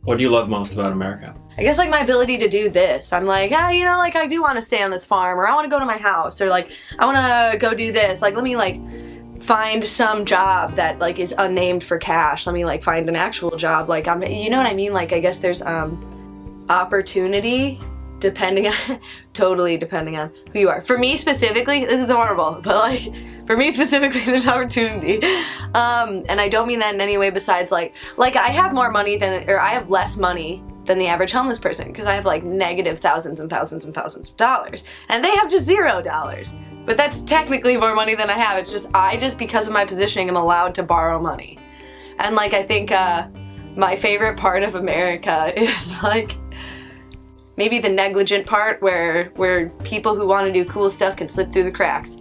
What do you love most about America? I guess like my ability to do this. I'm like, you know, like I do want to stay on this farm, or I want to go to my house, or like I want to go do this. Like let me like find some job that like is unnamed for cash. Let me like find an actual job. Like you know what I mean? Like I guess there's opportunity totally depending on who you are. For me specifically, this is horrible, but like for me specifically, there's opportunity. And I don't mean that in any way besides like I have more money or I have less money than the average homeless person because I have like negative thousands and thousands and thousands of dollars, and they have just $0. But that's technically more money than I have. It's just because of my positioning, I'm allowed to borrow money. And like I think my favorite part of America is like maybe the negligent part where people who want to do cool stuff can slip through the cracks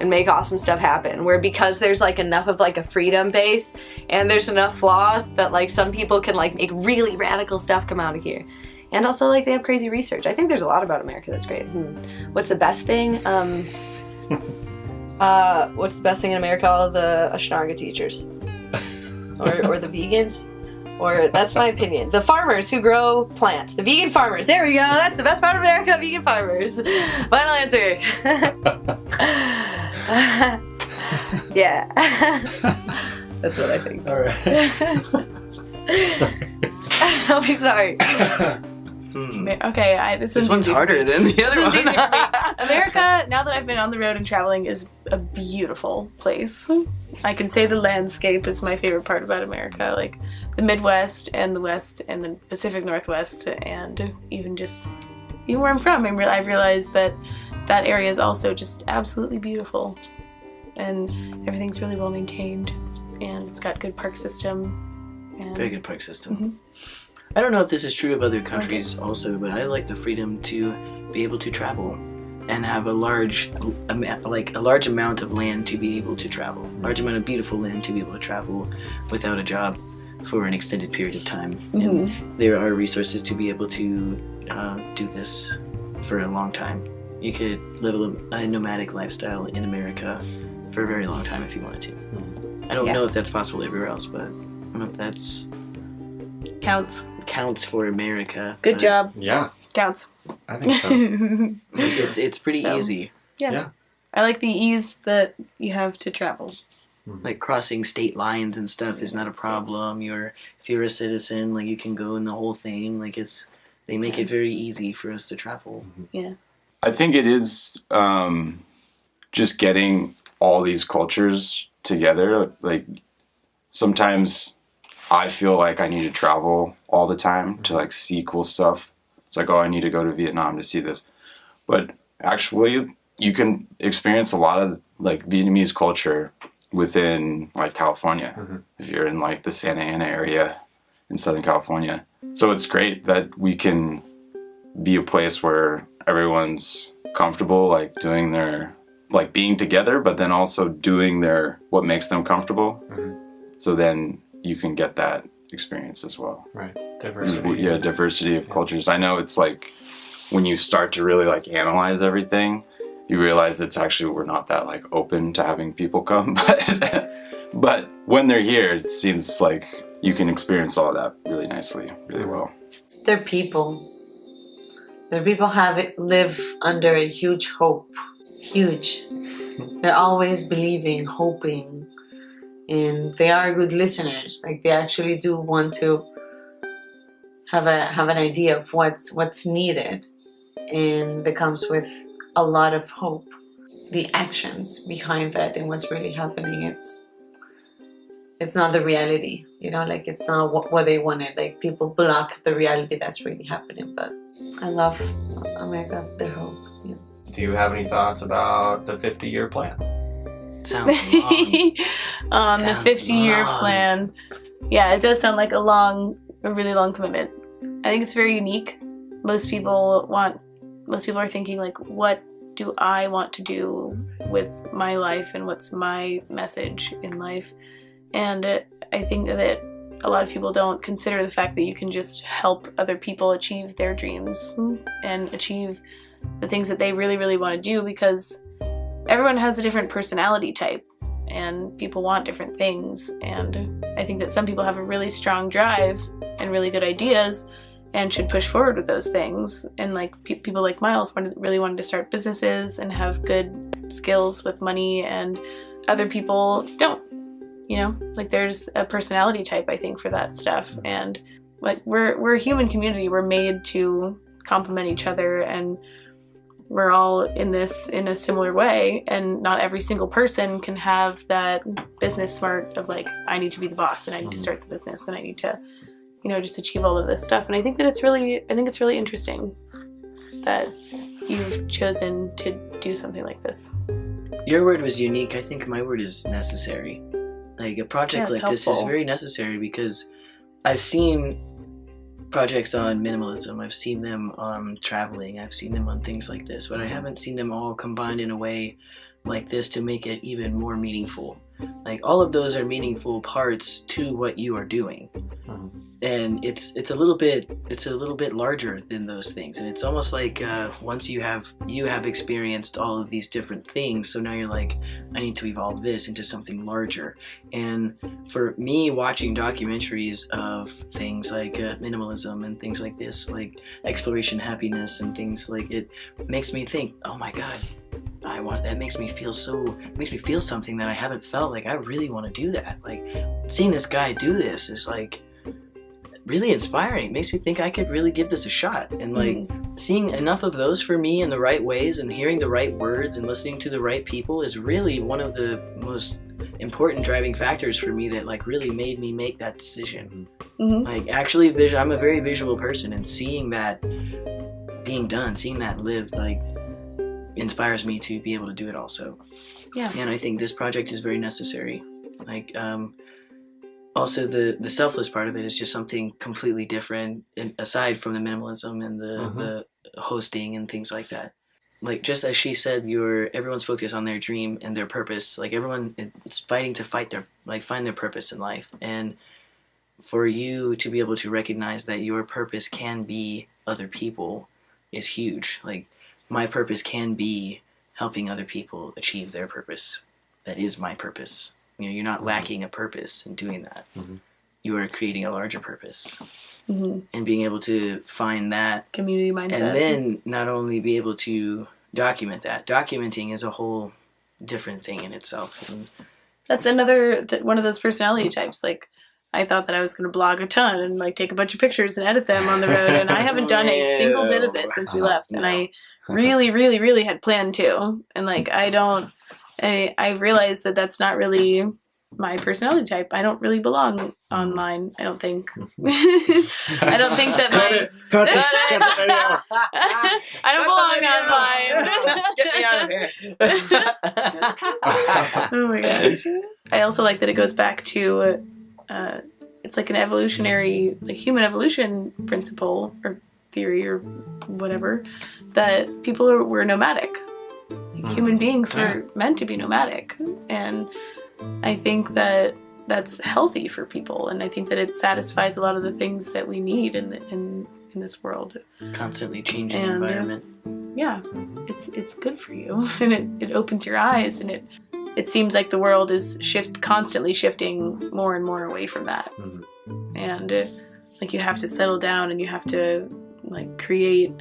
and make awesome stuff happen, where because there's like enough of like a freedom base and there's enough flaws that like some people can like make really radical stuff come out of here. And also like they have crazy research. I think there's a lot about America that's great. What's the best thing? What's the best thing in America? All of the Ashtanga teachers or the vegans. Or that's my opinion. The farmers who grow plants. The vegan farmers. There we go. That's the best part of America, vegan farmers. Final answer. Yeah. That's what I think. All right. Don't be sorry. Okay, this one's harder than the other one. America, now that I've been on the road and traveling, is a beautiful place. I can say the landscape is my favorite part about America. Like the Midwest and the West and the Pacific Northwest, and even where I'm from, I've realized that area is also just absolutely beautiful, and everything's really well maintained, and it's got good park system. And very good park system. Mm-hmm. I don't know if this is true of other countries also, but I like the freedom to be able to travel and have a large amount of land to be able to travel, large amount of beautiful land to be able to travel without a job for an extended period of time. Mm-hmm. And there are resources to be able to do this for a long time. You could live a nomadic lifestyle in America for a very long time if you wanted to. I don't know if that's possible everywhere else, but I don't know if that's counts for America. Good job. Yeah. Counts. I think so. It's pretty easy. Yeah. I like the ease that you have to travel. Like crossing state lines and stuff is not a problem. If you're a citizen, like you can go in the whole thing. Like they make it very easy for us to travel. Yeah. I think it is just getting all these cultures together. Like sometimes I feel like I need to travel all the time to like see cool stuff. It's like, oh, I need to go to Vietnam to see this. But actually, you can experience a lot of like Vietnamese culture within like California, if you're in like the Santa Ana area in Southern California. So it's great that we can be a place where everyone's comfortable, like doing like being together, but then also doing what makes them comfortable. So then you can get that experience as well. Right. Diversity. Yeah, diversity of cultures. I know it's like when you start to really like analyze everything, you realize we're not that like open to having people come. But when they're here, it seems like you can experience all of that really nicely, really well. They're people. Their people live under a huge hope. Huge. They're always believing, hoping, and they are good listeners. Like they actually do want to have an idea of what's needed, and that comes with a lot of hope. The actions behind that and what's really happening, it's not the reality, like it's not what they wanted. Like people block the reality that's really happening. But I love America, their hope. Yeah. Do you have any thoughts about the 50-year plan? Sounds long. The 50-year plan. Yeah, it does sound like a really long commitment. I think it's very unique. Most people are thinking like, what do I want to do with my life and what's my message in life? And I think that a lot of people don't consider the fact that you can just help other people achieve their dreams and achieve the things that they really, really want to do, because everyone has a different personality type. and people want different things. And I think that some people have a really strong drive and really good ideas and should push forward with those things. And like people like Miles really wanted to start businesses and have good skills with money, and other people don't. You know, like there's a personality type, I think, for that stuff. And like we're a human community. We're made to complement each other, and we're all in this in a similar way. And not every single person can have that business smart of like, I need to be the boss and I need to start the business and I need to, you know, just achieve all of this stuff. And I think that it's really interesting that you've chosen to do something like this. Your word was unique. I think my word is necessary. Like a project like this is very necessary, because I've seen projects on minimalism, I've seen them on traveling, I've seen them on things like this, but I haven't seen them all combined in a way like this to make it even more meaningful. Like all of those are meaningful parts to what you are doing. And it's a little bit larger than those things, and it's almost like once you have experienced all of these different things, so now you're like, I need to evolve this into something larger. And for me, watching documentaries of things like minimalism and things like this, like exploration happiness and things like, it makes me think, oh my god, that makes me feel something that I haven't felt. Like I really want to do that. Like seeing this guy do this is like really inspiring. It makes me think I could really give this a shot. And like seeing enough of those for me in the right ways and hearing the right words and listening to the right people is really one of the most important driving factors for me that like really made me make that decision. Like actually I'm a very visual person, and seeing that being done, seeing that lived, like inspires me to be able to do it also. Yeah. And I think this project is very necessary. Like also the selfless part of it is just something completely different, aside from the minimalism and the hosting and things like that. Like just as she said, everyone's focused on their dream and their purpose. Like everyone is find their purpose in life. And for you to be able to recognize that your purpose can be other people is huge. Like my purpose can be helping other people achieve their purpose. That is my purpose. You know, you're not lacking a purpose in doing that. You are creating a larger purpose. And being able to find that community mindset. And then not only be able to document that. Documenting is a whole different thing in itself. And that's another one of those personality types. Like I thought that I was going to blog a ton and like take a bunch of pictures and edit them on the road, and I haven't done a single bit of it since we left. And I really, really, really had planned to. And like I realized that that's not really my personality type. I don't really belong online, I don't think. I don't think that I don't belong online. Get me out of here. Oh my gosh. I also like that it goes back to it's like an evolutionary, like human evolution principle or theory or whatever, that people were nomadic. Like human beings were meant to be nomadic, and I think that that's healthy for people, and I think that it satisfies a lot of the things that we need in this world. Constantly changing environment. Yeah, it's good for you, and it opens your eyes, and it seems like the world is constantly shifting more and more away from that, and like you have to settle down, and you have to like create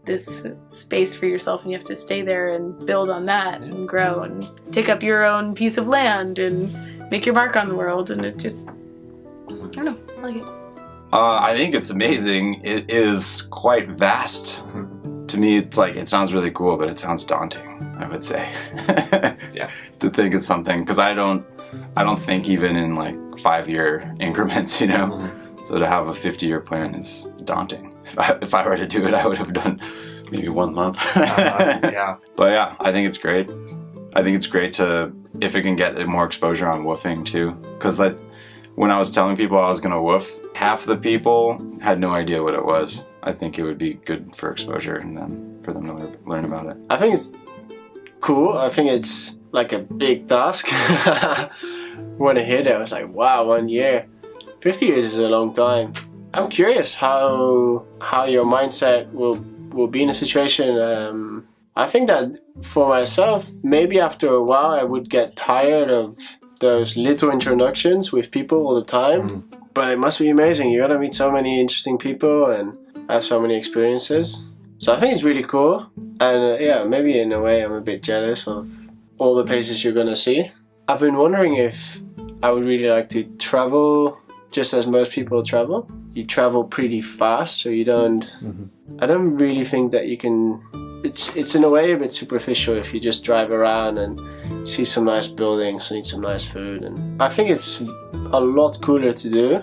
this space for yourself, and you have to stay there and build on that and grow and take up your own piece of land and make your mark on the world. And it just, I don't know, I like it. I think it's amazing. It is quite vast. To me, it's like, it sounds really cool, but it sounds daunting, I would say. Yeah. To think of something, because I don't think even in like 5-year increments, you know? So to have a 50-year plan is daunting. If I were to do it, I would have done maybe 1 month. Yeah. But yeah, I think it's great. I think it's great if it can get more exposure on woofing too. Because when I was telling people I was going to woof, half the people had no idea what it was. I think it would be good for exposure and then for them to learn about it. I think it's cool. I think it's like a big task. When I heard it, I was like, wow, 1 year. 50 years is a long time. I'm curious how your mindset will be in a situation I think that for myself, maybe after a while I would get tired of those little introductions with people all the time. But it must be amazing. You're gonna meet so many interesting people and have so many experiences. So I think it's really cool. And yeah, maybe in a way I'm a bit jealous of all the places you're gonna see. I've been wondering if I would really like to travel just as most people travel. You travel pretty fast, so you don't... I don't really think that you can... It's in a way a bit superficial if you just drive around and see some nice buildings and eat some nice food. And I think it's a lot cooler to do.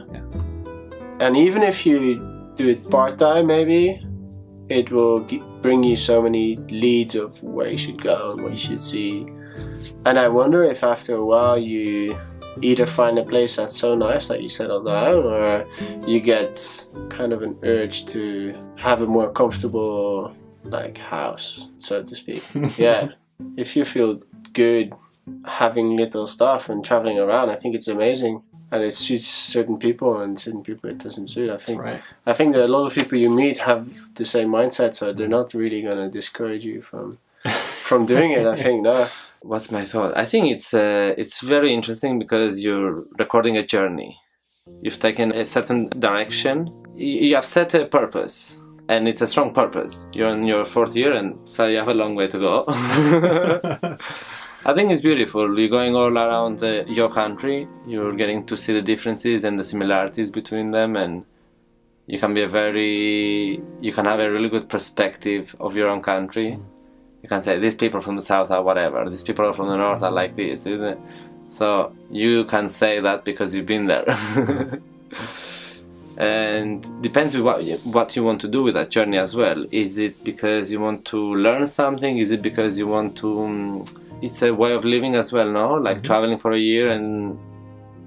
And even if you do it part-time maybe, it will bring you so many leads of where you should go and what you should see. And I wonder if after a while you either find a place that's so nice that you settle down, or you get kind of an urge to have a more comfortable like house, so to speak. Yeah, if you feel good having little stuff and traveling around, I think it's amazing. And it suits certain people and certain people it doesn't suit. I think that a lot of people you meet have the same mindset, so they're not really gonna discourage you from doing it. I think no. What's my thought? I think it's very interesting because you're recording a journey. You've taken a certain direction. You have set a purpose, and it's a strong purpose. You're in your 4th year, and so you have a long way to go. I think it's beautiful. You're going all around your country. You're getting to see the differences and the similarities between them, and you can have a really good perspective of your own country. You can say, these people from the south are whatever, these people from the north are like this, isn't it? So you can say that because you've been there. And depends on what you want to do with that journey as well. Is it because you want to learn something? Is it because you want to... it's a way of living as well, no? Like traveling for a year and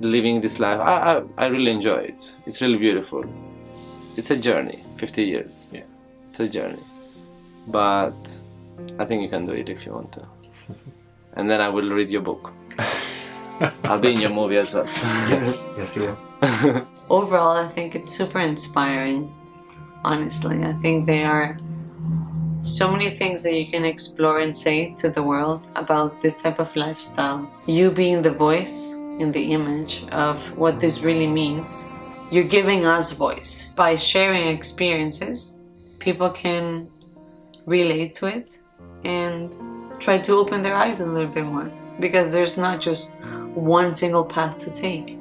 living this life. I really enjoy it. It's really beautiful. It's a journey, 50 years. Yeah. It's a journey. But I think you can do it if you want to. And then I will read your book. I'll be in your movie as well. Yes, you will. Overall, I think it's super inspiring, honestly. I think there are so many things that you can explore and say to the world about this type of lifestyle. You being the voice and the image of what this really means, you're giving us voice. By sharing experiences, people can relate to it and try to open their eyes a little bit more, because there's not just one single path to take.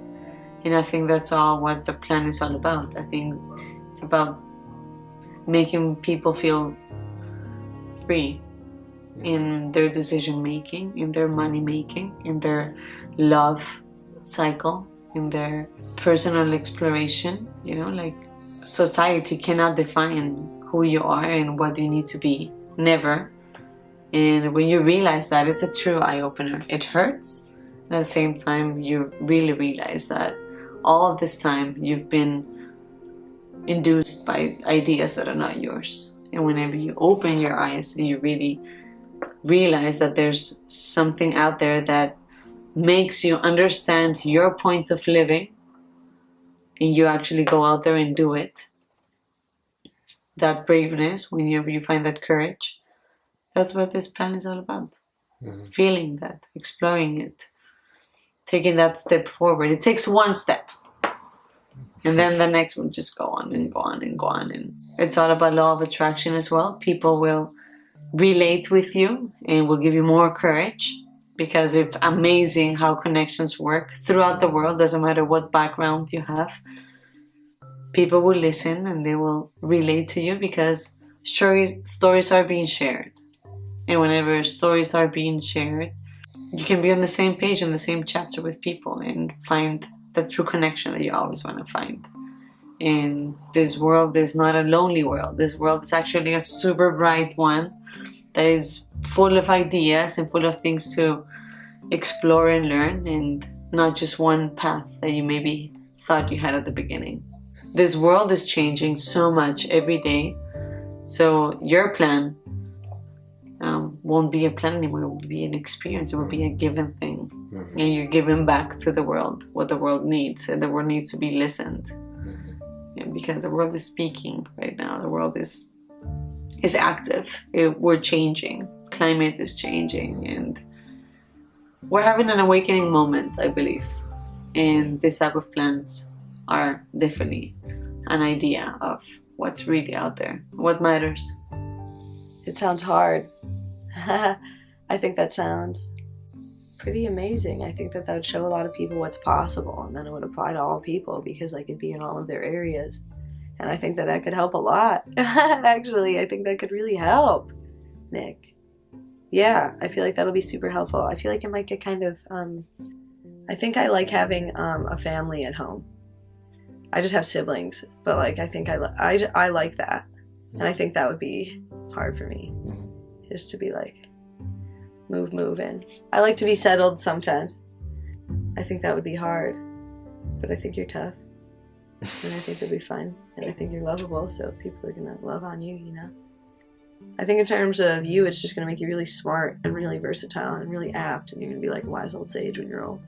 And I think that's all what the plan is all about. I think it's about making people feel free in their decision making, in their money making, in their love cycle, in their personal exploration. You know, like society cannot define who you are and what you need to be. Never. And when you realize that, it's a true eye-opener. It hurts, and at the same time you really realize that all of this time you've been induced by ideas that are not yours. And whenever you open your eyes and you really realize that there's something out there that makes you understand your point of living, and you actually go out there and do it, that braveness, whenever you find that courage, that's what this plan is all about. Feeling that, exploring it, taking that step forward. It takes one step, and then the next one just go on and go on and go on. And it's all about law of attraction as well. People will relate with you and will give you more courage, because it's amazing how connections work throughout the world. Doesn't matter what background you have, people will listen and they will relate to you, because stories are being shared. And whenever stories are being shared, you can be on the same page, on the same chapter with people, and find the true connection that you always want to find. And this world is not a lonely world. This world is actually a super bright one that is full of ideas and full of things to explore and learn, and not just one path that you maybe thought you had at the beginning. This world is changing so much every day, so your plan won't be a plan anymore. It will be an experience. It will be a given thing. And you're giving back to the world what the world needs, and the world needs to be listened. Yeah, because the world is speaking right now. The world is active. We're changing. climate is changing, and we're having an awakening moment, I believe. And this type of plants are definitely an idea of what's really out there, what matters. It sounds hard. I think that sounds pretty amazing. I think that would show a lot of people what's possible, and then it would apply to all people because like it'd be in all of their areas. And I think that could help a lot. Actually, I think that could really help, Nick. Yeah, I feel like that'll be super helpful. I feel like it might get kind of, I think I like having a family at home. I just have siblings, but like I think I like that. And I think that would be hard for me, is to be like, move in. I like to be settled sometimes. I think that would be hard, but I think you're tough. And I think it'll be fine. And I think you're lovable, so people are gonna love on you, you know? I think in terms of you, it's just gonna make you really smart and really versatile and really apt, and you're gonna be like a wise old sage when you're old.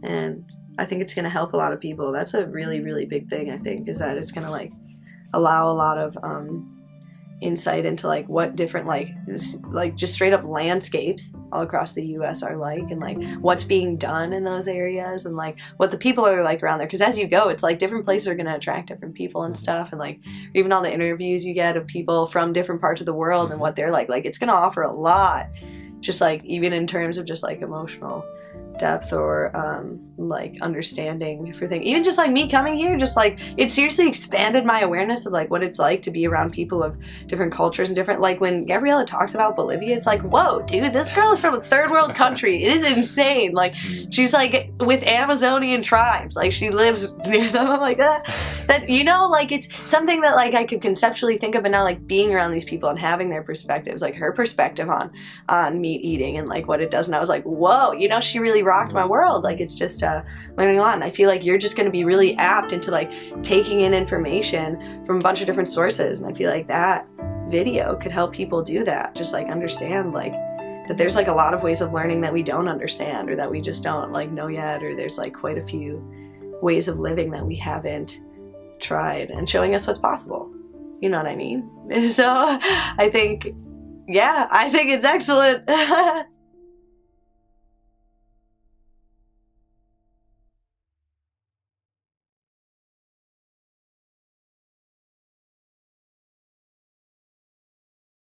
And I think it's gonna help a lot of people. That's a really, really big thing, I think, is that it's gonna like allow a lot of insight into like what different like just straight up landscapes all across the US are like, and like what's being done in those areas, and like what the people are like around there, because as you go it's like different places are going to attract different people and stuff, and like even all the interviews you get of people from different parts of the world and what they're like it's going to offer a lot, just like even in terms of just like emotional depth or like understanding for things. Even just like me coming here, just like it seriously expanded my awareness of like what it's like to be around people of different cultures and different, like when Gabriella talks about Bolivia, it's like, whoa dude, this girl is from a third world country. It is insane. Like she's like with Amazonian tribes, like she lives near them. I'm like that you know, like it's something that like I could conceptually think of, and now like being around these people and having their perspectives, like her perspective on meat eating and like what it does, and I was like, whoa, you know, she really rocked my world. Like it's just learning a lot, and I feel like you're just going to be really apt into like taking in information from a bunch of different sources, and I feel like that video could help people do that, just like understand like that there's like a lot of ways of learning that we don't understand, or that we just don't like know yet, or there's like quite a few ways of living that we haven't tried, and showing us what's possible, you know what I mean? And so I think, yeah, I think it's excellent.